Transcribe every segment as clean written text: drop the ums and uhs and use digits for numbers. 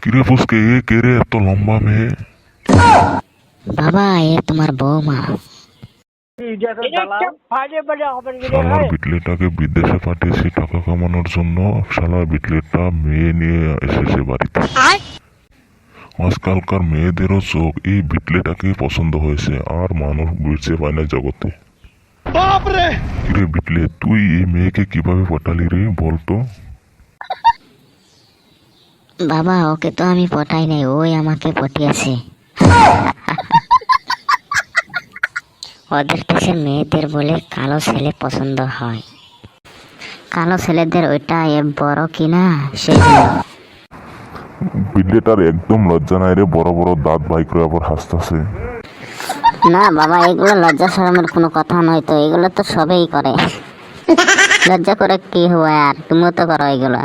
কিরে ফুসকে, এ কে রে এত লম্বা মেয়ে? বাবা এ তোমার বৌমা। শালার বিটলেটাকে বিদেশে পাঠিয়েছি টাকা কামানোর জন্য, শালার বিটলেটা মেয়ে নিয়ে এসেছে বাড়িতে। আজকালকার মেয়েদেরও চোখ এই বিটলেটাকেই পছন্দ হয়েছে, আর মানুষ বুঝতে পায় না জগতে। কিরে বিটলে, তুই এই মেয়েকে কিভাবে পটালি রে বলতো? বাবা ওকে তো আমি পটাই নাই, ওই আমাকে পটিয়েছে। ওদের দেশে মেয়েদের বলে কালো ছেলে পছন্দ হয়, কালো ছেলেদের ওইটা বড় কিনা সেই বিটলেটার একদম লজ্জা নাই রে, বড় বড় দাঁত বাই করে আবার হাসতেছে। না বাবা, এগুলো লজ্জা শরমের কোনো কথা নয় তো, এগুলো তো সবেই করে। লজ্জা করে কি হয়, আর তুমিও তো করো এগুলো।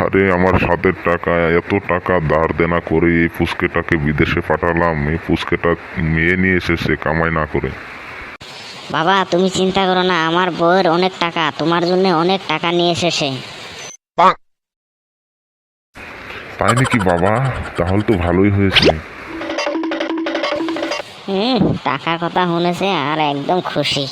আরে আমার সাথের টাকা, এত টাকা ধার দেনা করে এই ফুসকেটাকে বিদেশে পাঠালাম, এই ফুসকেটা মেয়ে নিয়ে এসেছে কামাই না করে। বাবা তুমি চিন্তা করো না, আমার বউয়ের অনেক টাকা, তোমার জন্য অনেক টাকা নিয়ে এসেছে। তাই নাকি বাবা? তাহলে তো ভালোই হয়েছে। টাকার কথা শুনেছে আর একদম খুশি।